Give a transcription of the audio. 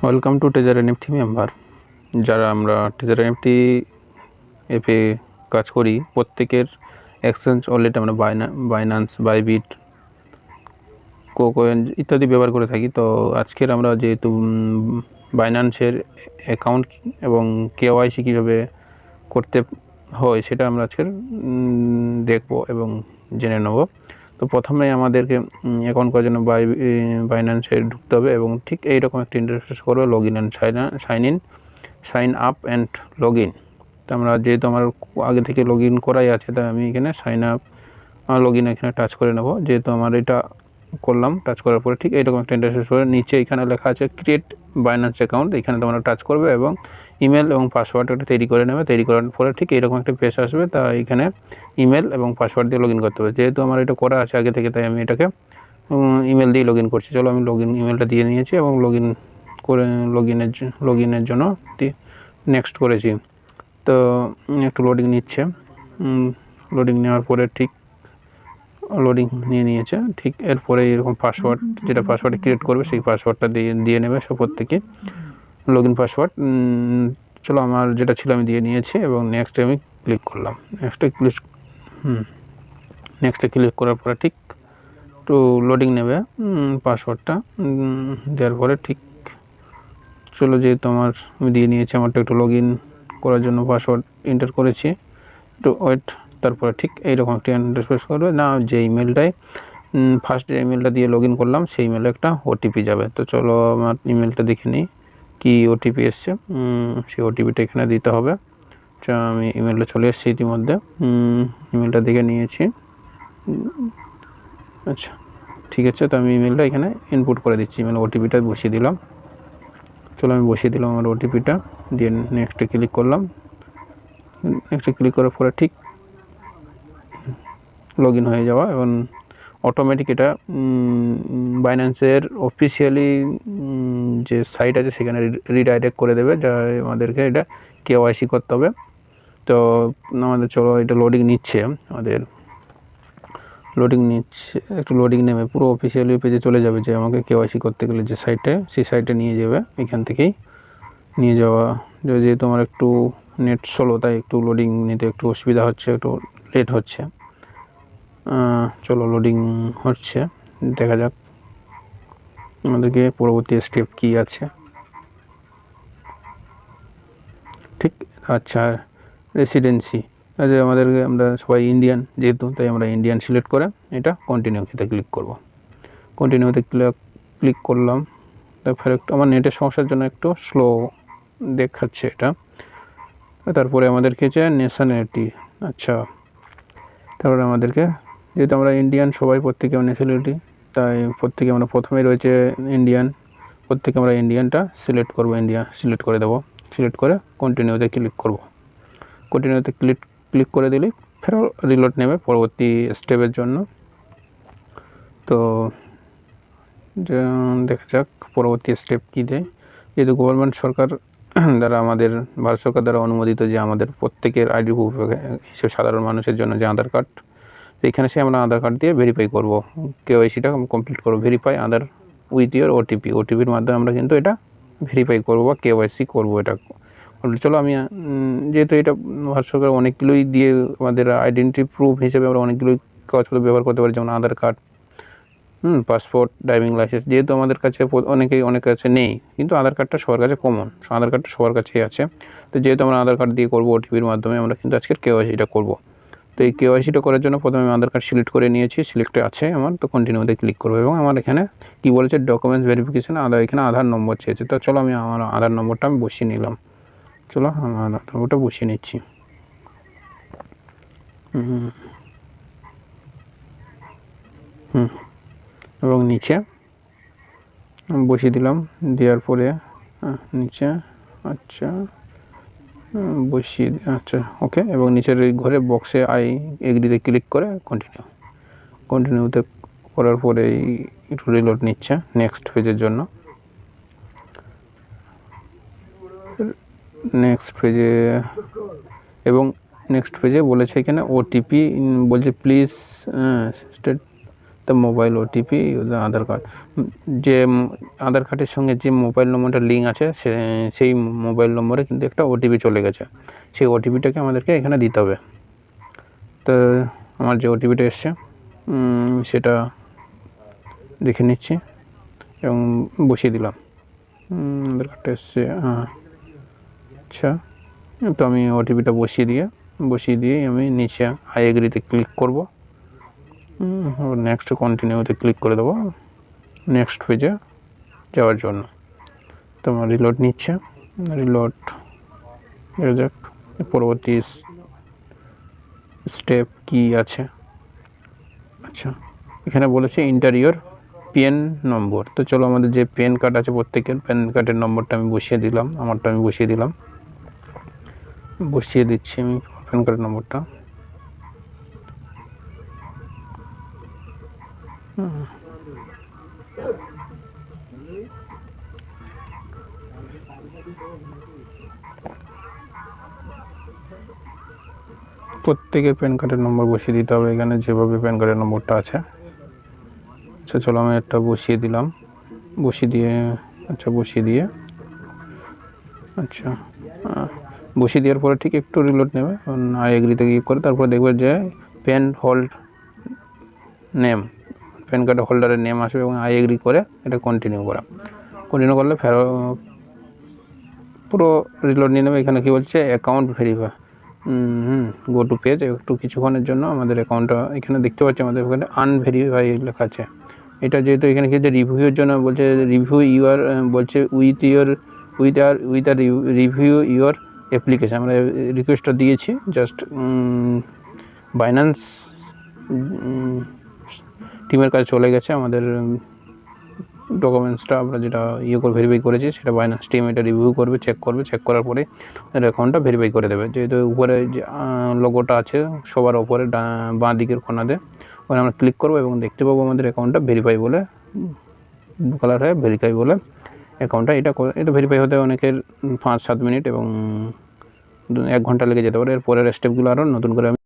Welcome to taser NFT member. যারা আমরা taser NFT অ্যাপে কাজ করি প্রত্যেকের এক্সচেঞ্জ ওয়ালেট আমরা বাইন্যান্স, বাইবিট, কোকোয়েন ইত্যাদি ব্যবহার করে থাকি। তো আজকের আমরা যেহেতু বাইন্যান্সের অ্যাকাউন্ট এবং কেওয়াইসি কীভাবে করতে হয় সেটা আমরা আজকের দেখব এবং জেনে নেব। তো প্রথমে আমাদেরকে অ্যাকাউন্ট করার জন্য বাইন্যান্সে ঢুকতে হবে এবং ঠিক এইরকম একটা ইন্টারফেস করবে, log in and sign up and log in. তো আমরা যেহেতু আমার আগে থেকে লগ ইন করাই আছে, তাই আমি এখানে সাইন আপ লগ ইন এখানে টাচ করে নেব। যেহেতু আমার এটা করলাম, টাচ করার পরে ঠিক এইরকম একটা ইন্টারফেস করে নিচে এখানে লেখা আছে ক্রিয়েট বাইন্যান্স অ্যাকাউন্ট, এখানে তোমরা টাচ করবে এবং ইমেল এবং পাসওয়ার্ড একটা তৈরি করে নেবে। তৈরি করার পরে ঠিক এইরকম একটা পেজ আসবে, তা এখানে ইমেল এবং পাসওয়ার্ড দিয়ে লগ ইন করতে হবে। যেহেতু আমার এটা করা আছে আগে থেকে, তাই আমি এটাকে ইমেল দিয়ে লগ ইন করছি। চলো আমি ইমেলটা দিয়ে নিয়েছি এবং লগ ইনের জন্য নেক্সট করেছি। তো একটু লোডিং নিচ্ছে। লোডিং নেওয়ার পরে ঠিক লোডিং নিয়েছে। ঠিক এরপরে এরকম পাসওয়ার্ড, যেটা পাসওয়ার্ড ক্রিয়েট করবে সেই পাসওয়ার্ডটা দিয়ে নেবে সব প্রত্যেকে, লগ ইন পাসওয়ার্ড। চলো আমার যেটা ছিল আমি দিয়ে নিয়েছি এবং নেক্সটে আমি ক্লিক করলাম। নেক্সটে ক্লিক করার পরে ঠিক একটু লোডিং নেবে পাসওয়ার্ডটা দেওয়ার পরে ঠিক চলো, যেহেতু আমি দিয়ে নিয়েছি, আমারটা একটু লগ ইন করার জন্য পাসওয়ার্ড এন্টার করেছি, একটু ওয়েট। তারপরে ঠিক এইরকম একটা ইন্টারফেস করবে না, যে ইমেলটাই ফার্স্ট যে ইমেলটা দিয়ে লগ ইন করলাম সেই ইমেলে একটা ওটিপি যাবে। তো চলো আমার ইমেলটা দেখে নিই কি ওটিপি এসছে। সেই ওটিপিটা এখানে দিতে হবে। আমি ইমেলটা চলে এসেছি ইতিমধ্যে, ইমেলটা দেখে নিয়েছি। আচ্ছা ঠিক আছে, তো আমি ইমেলটা এখানে ইনপুট করে দিচ্ছি, ইমেল ওটিপিটা বসিয়ে দিলাম। চলো আমি বসিয়ে দিলাম আমার ওটিপিটা, দিয়ে নেক্সটে ক্লিক করলাম। নেক্সটে ক্লিক করার পরে ঠিক লগ ইন হয়ে যাওয়া এবং অটোমেটিক এটা বাইন্যান্সের অফিসিয়ালি যে সাইট আছে সেখানে রিডাইরেক্ট করে দেবে, যা আমাদেরকে এটা কেওয়াইসি করতে হবে। তো আমাদের চলো এটা লোডিং নিচ্ছে, একটু লোডিং নেবে, পুরো অফিসিয়ালি পেজে চলে যাবে, যে আমাকে কেওয়াইসি করতে গেলে যে সাইটে, সেই সাইটে নিয়ে যাবে। এখান থেকেই নিয়ে যাওয়া, যেহেতু আমার একটু নেট স্লো, তাই একটু লোডিং নিতে একটু অসুবিধা হচ্ছে, একটু লেট হচ্ছে। চলো লোডিং হচ্ছে, দেখা যাক আমাদেরকে পরবর্তী স্টেপ কি আছে। ঠিক আচ্ছা, রেসিডেন্সি আচ্ছা, আমরা সবাই ইন্ডিয়ান যেহেতু, তাই আমরা ইন্ডিয়ান সিলেক্ট করে এটা কন্টিনিউতে ক্লিক করব। কন্টিনিউতে ক্লিক করলাম। তারপরে একটু আমার নেটের সমস্যার জন্য একটু স্লো দেখাচ্ছে এটা। তারপরে আমাদেরকে যে ন্যাশনালিটি, আচ্ছা তারপরে আমাদেরকে, যেহেতু আমরা ইন্ডিয়ান সবাই, প্রত্যেকে ন্যাশনালিটি, তাই প্রত্যেকে আমরা প্রথমেই রয়েছে ইন্ডিয়ান, প্রত্যেকে আমরা ইন্ডিয়ানটা সিলেক্ট করব, ইন্ডিয়া সিলেক্ট করে দেবো। সিলেক্ট করে কন্টিনিউতে ক্লিক করব। কন্টিনিউতে ক্লিক করে দিলেই ফেরো রিলোড নেবে পরবর্তী স্টেপের জন্য। তো দেখা যাক পরবর্তী স্টেপ কী দেয়। যেহেতু গভর্নমেন্ট সরকার দ্বারা, আমাদের ভারত সরকার দ্বারা অনুমোদিত যে আমাদের প্রত্যেকের আইডি প্রুফ হিসেবে সাধারণ মানুষের জন্য যে আধার কার্ড, তো এখানে সে আমরা আধার কার্ড দিয়ে ভেরিফাই করব, কেওয়াইসিটা কমপ্লিট করব। ভেরিফাই আধার উইথ ইয়োর ওটিপির মাধ্যমে আমরা কিন্তু এটা ভেরিফাই করবো বা কেওয়াইসি করবো। এটা চলো আমি, যেহেতু এটা ভারত সরকার অনেকগুলোই দিয়ে আমাদের আইডেন্টি প্রুফ হিসেবে আমরা অনেকগুলোই কাগজপত্র ব্যবহার করতে পারি, যেমন আধার কার্ড, পাসপোর্ট, ড্রাইভিং লাইসেন্স। যেহেতু আমাদের কাছে অনেক কাছে নেই, কিন্তু আধার কার্ডটা সবার কাছে কমন, আধার কার্ডটা সবার কাছেই আছে। তো যেহেতু আমরা আধার কার্ড দিয়ে করবো, ওটিপির মাধ্যমে আমরা কিন্তু আজকের কেওয়াইসিটা করবো। তো এই কেওয়াইসিটা করার জন্য প্রথমে আমি আধার কার্ড সিলেক্ট করে নিয়েছি, সিলেক্টে আছে আমার, তো কন্টিনিউতে ক্লিক করবো এবং আমার এখানে কী বলেছে ডকুমেন্টস ভেরিফিকেশন, এখানে আধার নম্বর চেয়েছে। তো চলো আমি আমার আধার নম্বরটা আমি বসিয়ে নিলাম। চলো আমার আধার নম্বরটা বসিয়ে নিচ্ছি। এবং নিচে বসিয়ে দিলাম, দেওয়ার পরে নিচে আচ্ছা বসিয়ে, আচ্ছা ওকে। এবং নিচের এই ঘরে বক্সে এগ্রিতে ক্লিক করে কন্টিনিউতে করার পরে একটু রিলোড নিচ্ছে নেক্সট পেজের জন্য। নেক্সট পেজে বলেছে এখানে ওটিপি বলছে, please state the mobile OTP Aadhaar card. যে আধার কার্ডের সঙ্গে যে মোবাইল নম্বরটা লিঙ্ক আছে সেই মোবাইল নম্বরে কিন্তু একটা ওটিপি চলে গেছে। সেই ওটিপিটাকে আমাদেরকে এখানে দিতে হবে। তো আমার যে ওটিপিটা এসছে সেটা দেখে নিচ্ছি এবং বসিয়ে দিলাম। আধার কার্ডটা এসছে, আচ্ছা। তো আমি ওটিপিটা বসিয়ে দিয়ে আমি নিচে আই এগ্রিতে ক্লিক করব। নেক্সট কন্টিনিউতে ক্লিক করে দেবো নেক্সট পেজে যাওয়ার জন্য। তো আমার রিলোড নিচ্ছে, রিলোড যাক। পরবর্তী স্টেপ কি আছে? আচ্ছা, এখানে বলেছে ইন্টারিয়র পেন নম্বর। তো চলো আমাদের যে প্যান কার্ড আছে প্রত্যেকের প্যান কার্ডের নম্বরটা আমি বসিয়ে দিলাম। আমারটা আমি বসিয়ে দিচ্ছি আমি প্যান কার্ডের নম্বরটা। প্রত্যেকের প্যান কার্ডের নম্বর বসিয়ে দিতে হবে এখানে যেভাবে প্যান কার্ডের নম্বরটা আছে। আচ্ছা চলো আমি একটা বসিয়ে দিলাম। বসিয়ে দিয়ে বসিয়ে দেওয়ার পরে ঠিক একটু রিলোড নেবে, আই এগ্রিতে ক্লিক করে তারপর দেখবে যে pan hold name, pan card হোল্ডারের নেম আসবে এবং আই এগ্রি করে এটা কন্টিনিউ করলে পুরো রিলোড নিয়ে নেবে। এখানে কি বলছে account verify, go to page. একটু কিছুক্ষণের জন্য আমাদের অ্যাকাউন্টটা এখানে দেখতে পাচ্ছি আমাদের ওখানে আনভেরিফাই লেখা আছে। এটা যেহেতু এখানে কি যে রিভিউয়ের জন্য বলছে, রিভিউ ইউর বলছে with or review your application. আমরা রিকোয়েস্টটা দিয়েছি জাস্ট বাইন্যান্স টিমের কাছে চলে গেছে আমাদের ডকুমেন্টসটা আমরা যেটা ভেরিফাই করেছি সেটা বাইন্যান্স টিম এটা রিভিউ করবে, চেক করার পরে অ্যাকাউন্টটা ভেরিফাই করে দেবে। যেহেতু উপরে যে লোগোটা আছে সবার উপরে বাঁ দিকের কোণাতে, ওখানে আমরা ক্লিক করবো এবং দেখতে পাবো আমাদের অ্যাকাউন্টটা ভেরিফাই বলে কালার হয়, ভেরিফাই বলে অ্যাকাউন্টটা। এটা ভেরিফাই হতে অনেকের 5-7 মিনিট এবং 1 ঘন্টা লেগে যেতে পারে। এর পরের স্টেপগুলো আরও নতুন করে